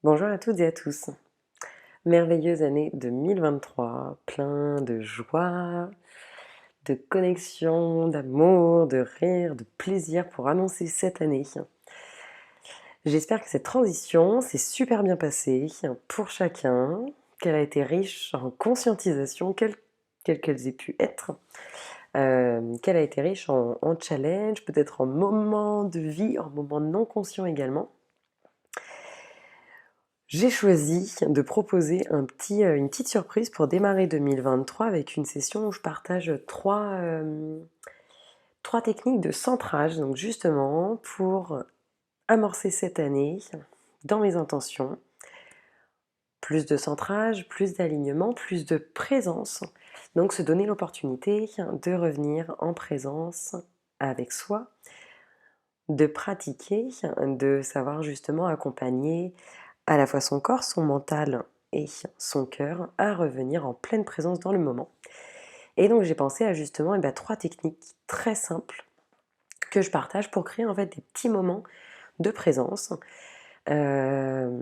Bonjour à toutes et à tous. Merveilleuse année 2023, plein de joie, de connexion, d'amour, de rire, de plaisir pour annoncer cette année. J'espère que cette transition s'est super bien passée pour chacun, qu'elle a été riche en conscientisation, quelles qu'elles aient pu être, qu'elle a été riche en challenge, peut-être en moments de vie, en moments non conscients également. J'ai choisi de proposer une petite surprise pour démarrer 2023 avec une session où je partage trois techniques de centrage, donc justement pour amorcer cette année dans mes intentions. Plus de centrage, plus d'alignement, plus de présence. Donc se donner l'opportunité de revenir en présence avec soi, de pratiquer, de savoir justement accompagner à la fois son corps, son mental et son cœur à revenir en pleine présence dans le moment. Et donc j'ai pensé à justement trois techniques très simples que je partage pour créer en fait des petits moments de présence. Euh,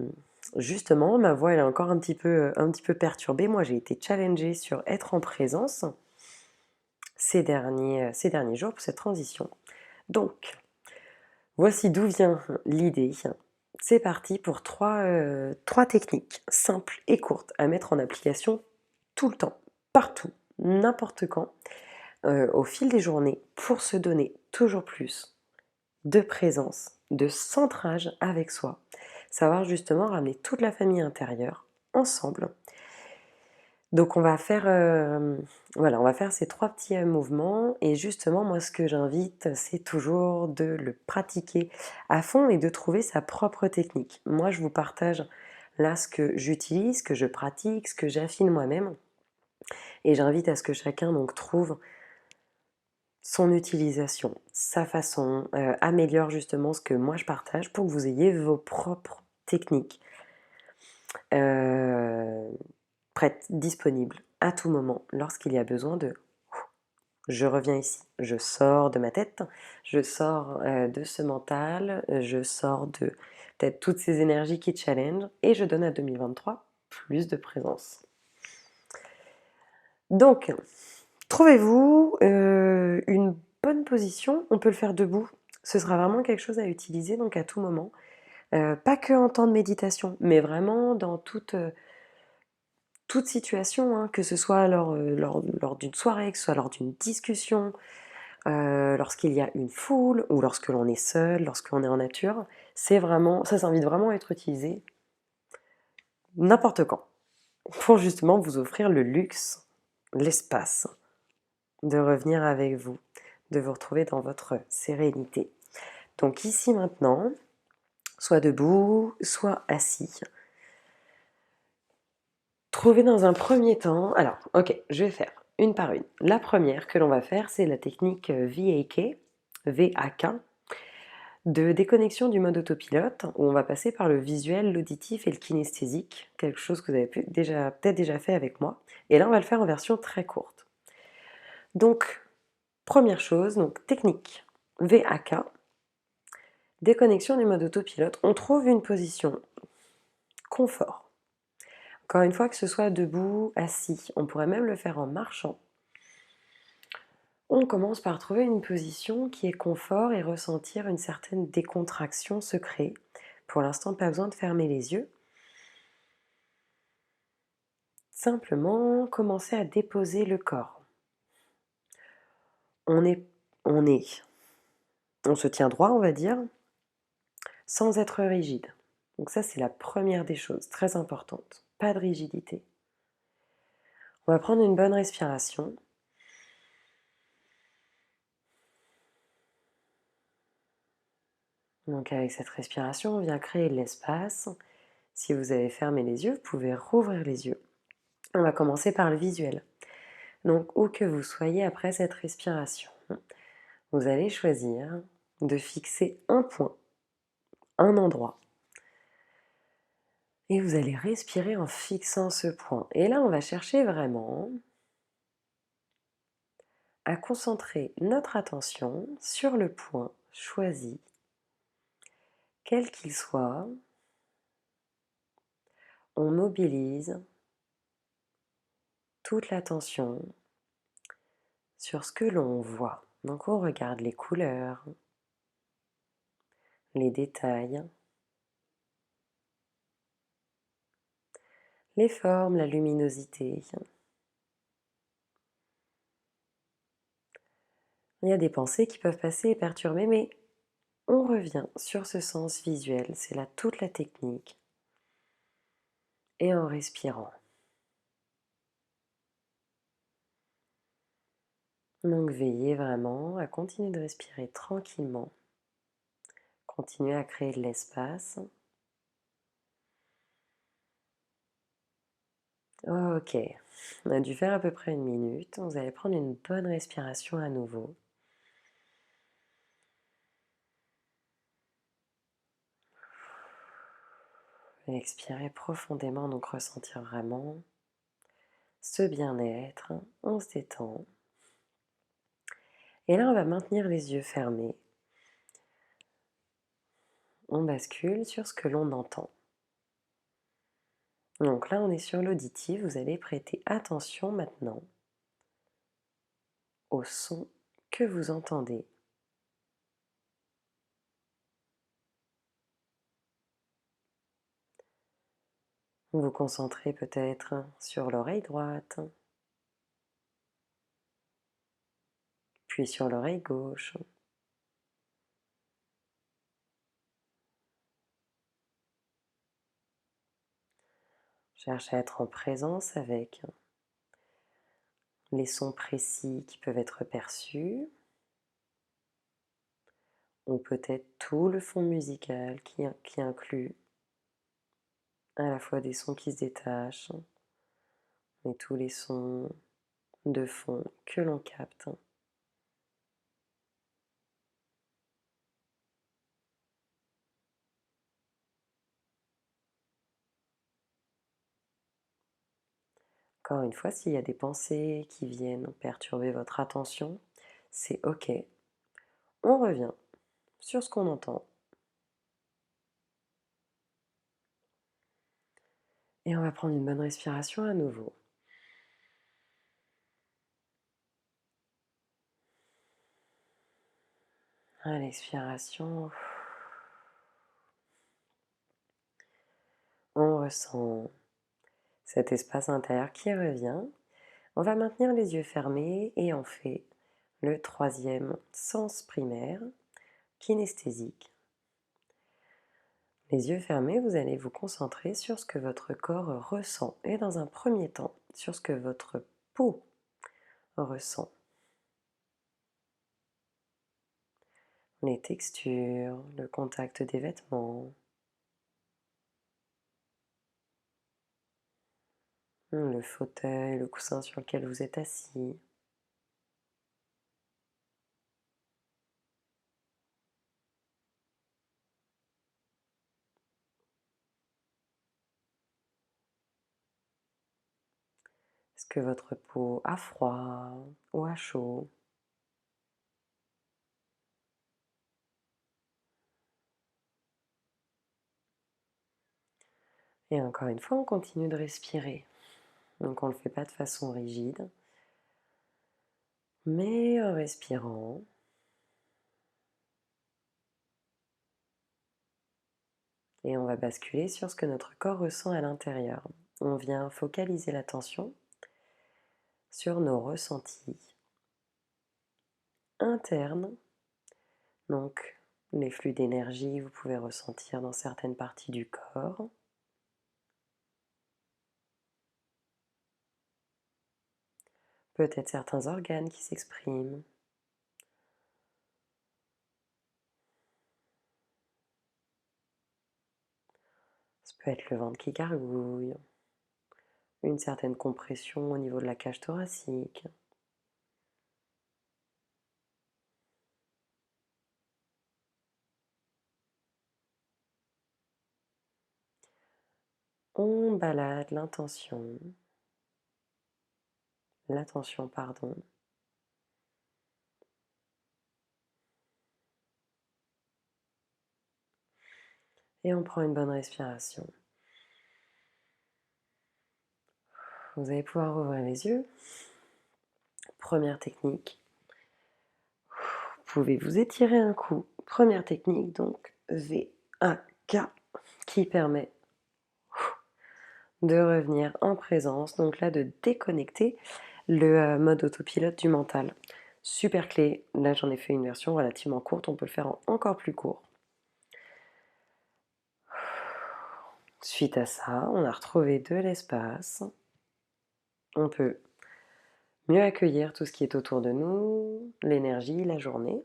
Justement, ma voix elle est encore un petit peu perturbée. Moi j'ai été challengée sur être en présence ces derniers jours pour cette transition. Donc, voici d'où vient l'idée. C'est parti pour trois techniques simples et courtes à mettre en application tout le temps, partout, n'importe quand, au fil des journées, pour se donner toujours plus de présence, de centrage avec soi. Savoir justement ramener toute la famille intérieure ensemble. Donc on va faire ces trois petits mouvements et justement moi ce que j'invite c'est toujours de le pratiquer à fond et de trouver sa propre technique. Moi je vous partage là ce que j'utilise, ce que je pratique, ce que j'affine moi-même et j'invite à ce que chacun donc trouve son utilisation, sa façon, améliore justement ce que moi je partage pour que vous ayez vos propres techniques. Prêtes, disponibles à tout moment lorsqu'il y a besoin de je reviens ici, je sors de ma tête, je sors de ce mental, je sors de peut-être toutes ces énergies qui challenge et je donne à 2023 plus de présence. Donc, trouvez-vous une bonne position, on peut le faire debout, ce sera vraiment quelque chose à utiliser donc à tout moment. Pas que en temps de méditation, mais vraiment dans toute situation, hein, que ce soit lors d'une soirée, que ce soit lors d'une discussion, lorsqu'il y a une foule ou lorsque l'on est seul, lorsqu'on est en nature, ça s'invite vraiment à être utilisé n'importe quand pour justement vous offrir le luxe, l'espace de revenir avec vous, de vous retrouver dans votre sérénité. Donc ici maintenant, soit debout, soit assis. Trouvez dans un premier temps, alors ok, je vais faire une par une. La première que l'on va faire, c'est la technique VAK, VAK, de déconnexion du mode autopilote, où on va passer par le visuel, l'auditif et le kinesthésique, quelque chose que vous avez peut-être déjà fait avec moi. Et là, on va le faire en version très courte. Donc, première chose, donc technique VAK, déconnexion du mode autopilote. On trouve une position confort. Encore une fois, que ce soit debout, assis, on pourrait même le faire en marchant. On commence par trouver une position qui est confort et ressentir une certaine décontraction se crée. Pour l'instant, pas besoin de fermer les yeux. Simplement, commencer à déposer le corps. On est, on est, on se tient droit, on va dire, sans être rigide. Donc ça, c'est la première des choses, très importante. Pas de rigidité. On va prendre une bonne respiration. Donc avec cette respiration, on vient créer de l'espace. Si vous avez fermé les yeux, vous pouvez rouvrir les yeux. On va commencer par le visuel. Donc où que vous soyez après cette respiration, vous allez choisir de fixer un point, un endroit. Et vous allez respirer en fixant ce point. Et là, on va chercher vraiment à concentrer notre attention sur le point choisi, quel qu'il soit, on mobilise toute l'attention sur ce que l'on voit. Donc on regarde les couleurs, les détails, les formes, la luminosité. Il y a des pensées qui peuvent passer et perturber, mais on revient sur ce sens visuel, c'est là toute la technique. Et en respirant. Donc veillez vraiment à continuer de respirer tranquillement. Continuez à créer de l'espace. Ok, on a dû faire à peu près 1 minute. Vous allez prendre une bonne respiration à nouveau. Et expirez profondément, donc ressentir vraiment ce bien-être. On se détend. Et là, on va maintenir les yeux fermés. On bascule sur ce que l'on entend. Donc là, on est sur l'auditif. Vous allez prêter attention maintenant au son que vous entendez. Vous concentrez peut-être sur l'oreille droite, puis sur l'oreille gauche. Cherchez à être en présence avec les sons précis qui peuvent être perçus, ou peut-être tout le fond musical qui inclut à la fois des sons qui se détachent, mais tous les sons de fond que l'on capte. Encore une fois, s'il y a des pensées qui viennent perturber votre attention, c'est ok. On revient sur ce qu'on entend. Et on va prendre une bonne respiration à nouveau. À l'expiration, on ressent cet espace intérieur qui revient. On va maintenir les yeux fermés et on fait le troisième sens primaire, kinesthésique. Les yeux fermés, vous allez vous concentrer sur ce que votre corps ressent et dans un premier temps sur ce que votre peau ressent. Les textures, le contact des vêtements, le fauteuil, le coussin sur lequel vous êtes assis. Est-ce que votre peau a froid ou a chaud? Et encore une fois, on continue de respirer. Donc on ne le fait pas de façon rigide, mais en respirant. Et on va basculer sur ce que notre corps ressent à l'intérieur. On vient focaliser l'attention sur nos ressentis internes. Donc les flux d'énergie, vous pouvez ressentir dans certaines parties du corps. Peut-être certains organes qui s'expriment. Ça peut être le ventre qui gargouille, une certaine compression au niveau de la cage thoracique. On balade l'attention, pardon. Et on prend une bonne respiration. Vous allez pouvoir ouvrir les yeux. Première technique. Vous pouvez vous étirer un coup. Première technique, donc V-A-K, qui permet de revenir en présence. Donc là, de déconnecter le mode autopilote du mental. Super clé. Là, j'en ai fait une version relativement courte. On peut le faire en encore plus court. Suite à ça, on a retrouvé de l'espace. On peut mieux accueillir tout ce qui est autour de nous, l'énergie, la journée.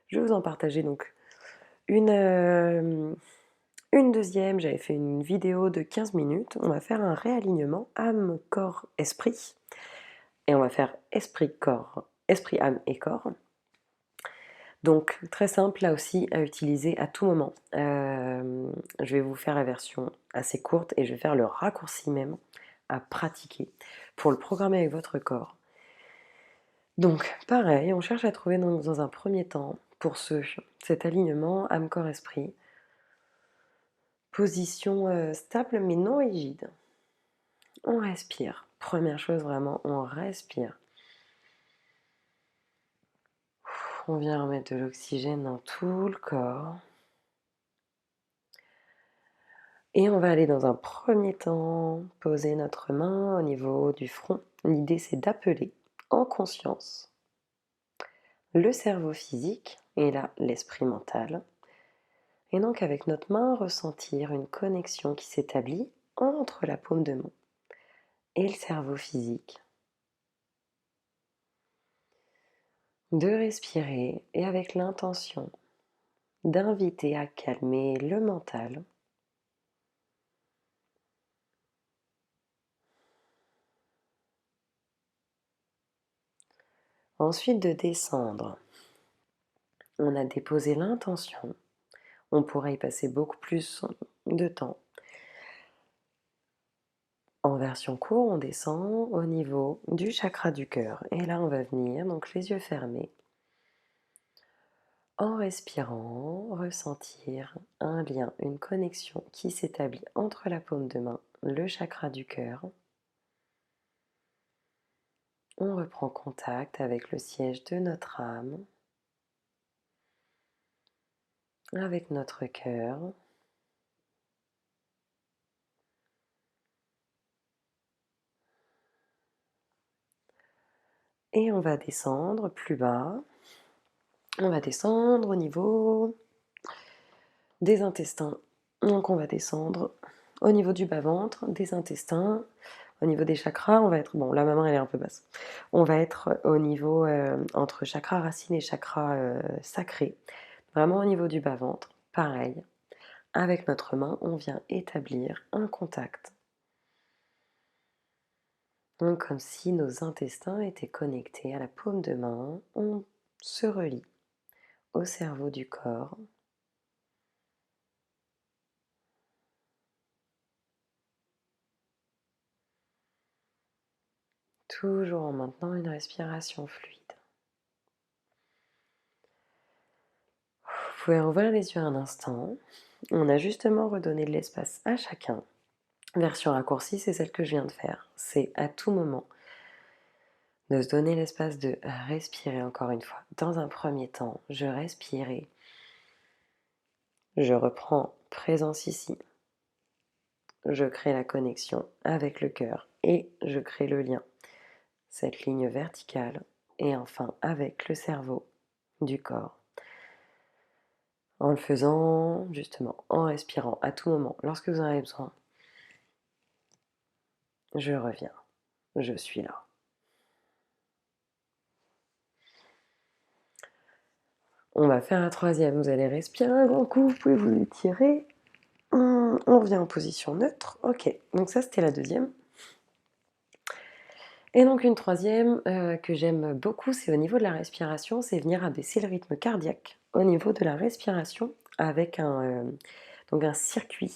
Je vais vous en partager donc une deuxième. J'avais fait une vidéo de 15 minutes. On va faire un réalignement âme, corps, esprit. Et on va faire esprit, corps, esprit, âme et corps. Donc très simple là aussi à utiliser à tout moment. Je vais vous faire la version assez courte et je vais faire le raccourci même à pratiquer pour le programmer avec votre corps. Donc pareil, on cherche à trouver dans un premier temps pour cet alignement âme, corps, esprit. Position stable mais non rigide. On respire. Première chose vraiment, on respire. On vient remettre de l'oxygène dans tout le corps. Et on va aller dans un premier temps poser notre main au niveau du front. L'idée c'est d'appeler en conscience le cerveau physique et là l'esprit mental. Et donc avec notre main ressentir une connexion qui s'établit entre la paume de main et le cerveau physique. De respirer et avec l'intention d'inviter à calmer le mental. Ensuite de descendre. On a déposé l'intention. On pourrait y passer beaucoup plus de temps. En version courte, on descend au niveau du chakra du cœur. Et là, on va venir, donc les yeux fermés. En respirant, ressentir un lien, une connexion qui s'établit entre la paume de main, le chakra du cœur. On reprend contact avec le siège de notre âme, avec notre cœur. Et on va descendre plus bas. On va descendre au niveau des intestins. Donc on va descendre au niveau du bas-ventre, des intestins, au niveau des chakras. On va être, bon là ma main elle est un peu basse. On va être au niveau entre chakra racine et chakra sacré. Vraiment au niveau du bas-ventre. Pareil. Avec notre main, on vient établir un contact. Donc comme si nos intestins étaient connectés à la paume de main, on se relie au cerveau du corps. Toujours en maintenant une respiration fluide. Vous pouvez ouvrir les yeux un instant. On a justement redonné de l'espace à chacun. Version raccourcie, c'est celle que je viens de faire. C'est à tout moment de se donner l'espace de respirer encore une fois. Dans un premier temps, je respire et je reprends présence ici. Je crée la connexion avec le cœur et je crée le lien. Cette ligne verticale et enfin avec le cerveau du corps. En le faisant justement, en respirant à tout moment, lorsque vous en avez besoin, je reviens, je suis là. On va faire un troisième, vous allez respirer un grand coup, vous pouvez vous étirer. On revient en position neutre, ok, donc ça c'était la deuxième. Et donc une troisième que j'aime beaucoup, c'est au niveau de la respiration, c'est venir abaisser le rythme cardiaque au niveau de la respiration avec donc un circuit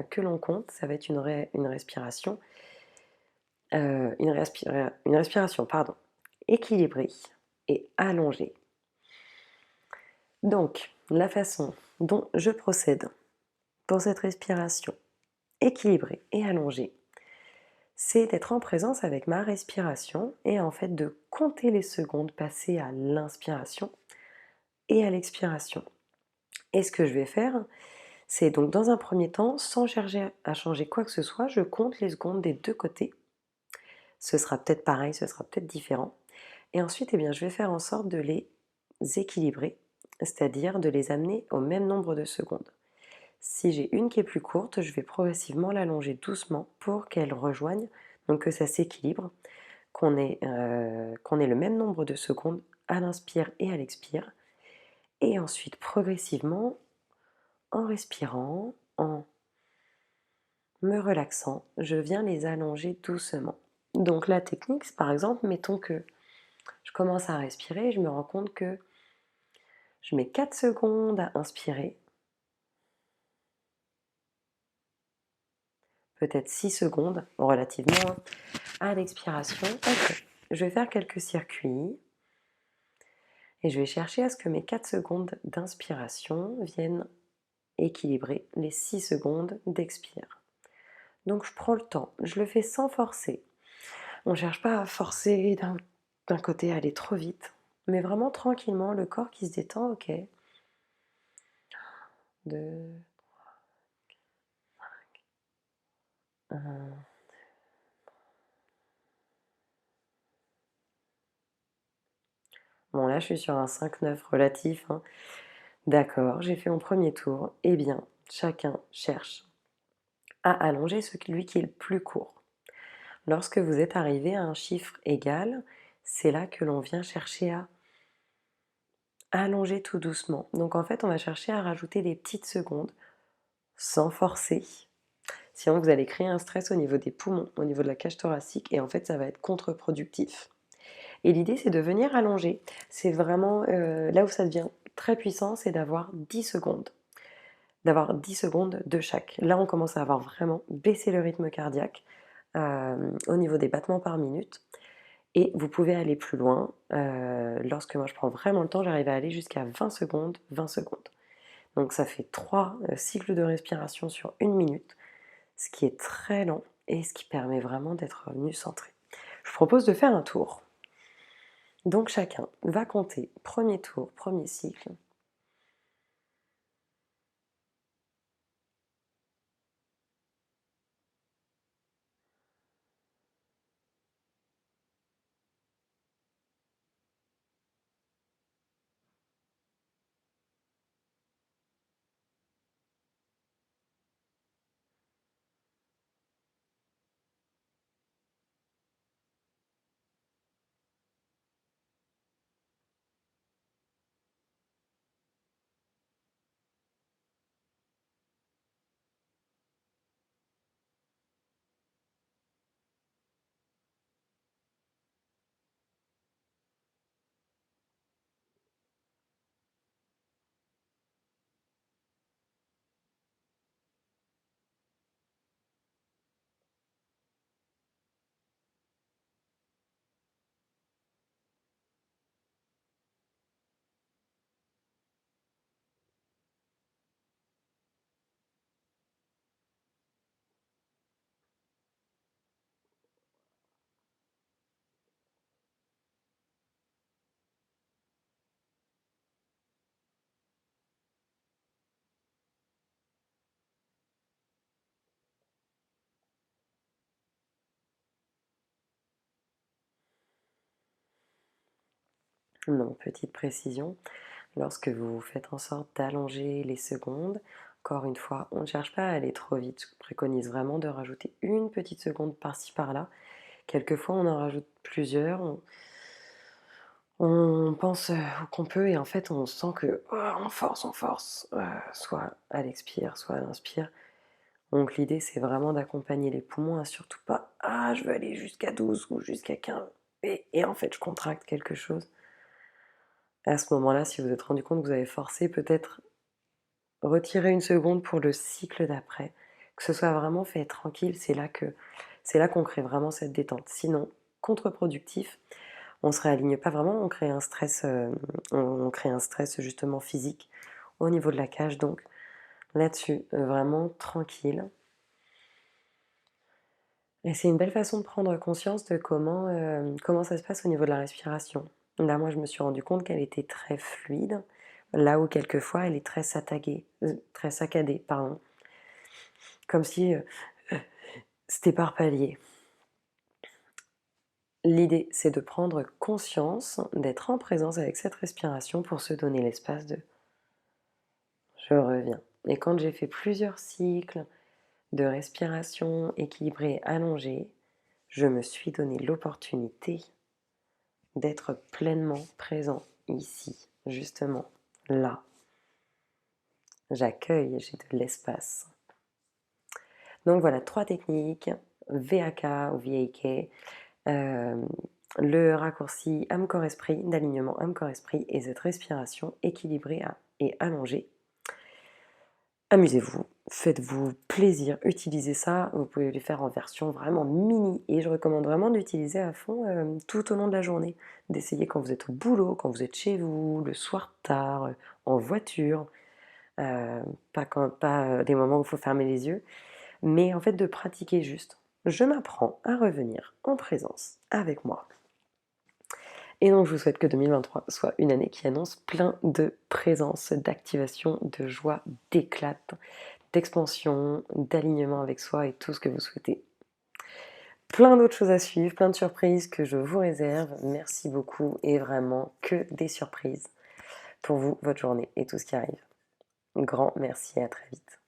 que l'on compte, ça va être une respiration, une respiration pardon, équilibrée et allongée. Donc la façon dont je procède pour cette respiration équilibrée et allongée, c'est d'être en présence avec ma respiration et en fait de compter les secondes passées à l'inspiration et à l'expiration. Et ce que je vais faire, c'est donc dans un premier temps, sans chercher à changer quoi que ce soit, je compte les secondes des deux côtés. Ce sera peut-être pareil, ce sera peut-être différent. Et ensuite, eh bien, je vais faire en sorte de les équilibrer, c'est-à-dire de les amener au même nombre de secondes. Si j'ai une qui est plus courte, je vais progressivement l'allonger doucement pour qu'elle rejoigne, donc que ça s'équilibre, qu'on ait le même nombre de secondes à l'inspire et à l'expire. Et ensuite, progressivement, en respirant, en me relaxant, je viens les allonger doucement. Donc la technique, c'est par exemple, mettons que je commence à respirer et je me rends compte que je mets 4 secondes à inspirer, peut-être 6 secondes, relativement, à l'expiration. Ok, je vais faire quelques circuits et je vais chercher à ce que mes 4 secondes d'inspiration viennent équilibrer les 6 secondes d'expire. Donc je prends le temps, je le fais sans forcer. On ne cherche pas à forcer d'un côté à aller trop vite, mais vraiment tranquillement, le corps qui se détend, ok. 2, 1. Bon là je suis sur un 5-9 relatif, hein. D'accord, j'ai fait mon premier tour. Eh bien, chacun cherche à allonger celui qui est le plus court. Lorsque vous êtes arrivé à un chiffre égal, c'est là que l'on vient chercher à allonger tout doucement. Donc en fait, on va chercher à rajouter des petites secondes sans forcer. Sinon, vous allez créer un stress au niveau des poumons, au niveau de la cage thoracique, et en fait, ça va être contre-productif. Et l'idée, c'est de venir allonger. C'est vraiment là où ça devient très puissant, c'est d'avoir 10 secondes. D'avoir 10 secondes de chaque. Là, on commence à avoir vraiment baissé le rythme cardiaque au niveau des battements par minute. Et vous pouvez aller plus loin. Lorsque moi je prends vraiment le temps, j'arrive à aller jusqu'à 20 secondes, 20 secondes. Donc ça fait 3 cycles de respiration sur 1 minute, ce qui est très lent et ce qui permet vraiment d'être revenu centré. Je vous propose de faire un tour. Donc chacun va compter premier tour, premier cycle. Non, petite précision, lorsque vous faites en sorte d'allonger les secondes, encore une fois, on ne cherche pas à aller trop vite. Je préconise vraiment de rajouter une petite seconde par-ci par-là. Quelquefois, on en rajoute plusieurs. On pense qu'on peut et en fait, on sent que on force, soit à l'expire, soit à l'inspire. Donc l'idée, c'est vraiment d'accompagner les poumons à surtout pas ah, je veux aller jusqu'à 12 ou jusqu'à 15 et en fait, je contracte quelque chose. À ce moment-là, si vous vous êtes rendu compte que vous avez forcé, peut-être retirer une seconde pour le cycle d'après, que ce soit vraiment fait tranquille, c'est là qu'on crée vraiment cette détente. Sinon, contre-productif, on se réaligne pas vraiment, on crée un stress justement physique au niveau de la cage. Donc là-dessus, vraiment tranquille. Et c'est une belle façon de prendre conscience de comment ça se passe au niveau de la respiration. Là, moi, je me suis rendu compte qu'elle était très fluide, là où quelquefois elle est très saccadée, pardon. Comme si c'était éparpillé. L'idée, c'est de prendre conscience, d'être en présence avec cette respiration pour se donner l'espace de je reviens. Et quand j'ai fait plusieurs cycles de respiration équilibrée, allongée, je me suis donné l'opportunité d'être pleinement présent ici, justement, là. J'accueille, j'ai de l'espace. Donc voilà, 3 techniques, VAK ou VAK, euh, le raccourci âme-corps-esprit, d'alignement âme-corps-esprit et cette respiration équilibrée et allongée. Amusez-vous, faites-vous plaisir, utilisez ça, vous pouvez les faire en version vraiment mini et je recommande vraiment d'utiliser à fond tout au long de la journée, d'essayer quand vous êtes au boulot, quand vous êtes chez vous, le soir tard, en voiture, pas des moments où il faut fermer les yeux, mais en fait de pratiquer juste. Je m'apprends à revenir en présence avec moi. Et donc je vous souhaite que 2023 soit une année qui annonce plein de présence, d'activation, de joie, d'éclat, d'expansion, d'alignement avec soi et tout ce que vous souhaitez. Plein d'autres choses à suivre, plein de surprises que je vous réserve. Merci beaucoup et vraiment que des surprises pour vous, votre journée et tout ce qui arrive. Grand merci et à très vite.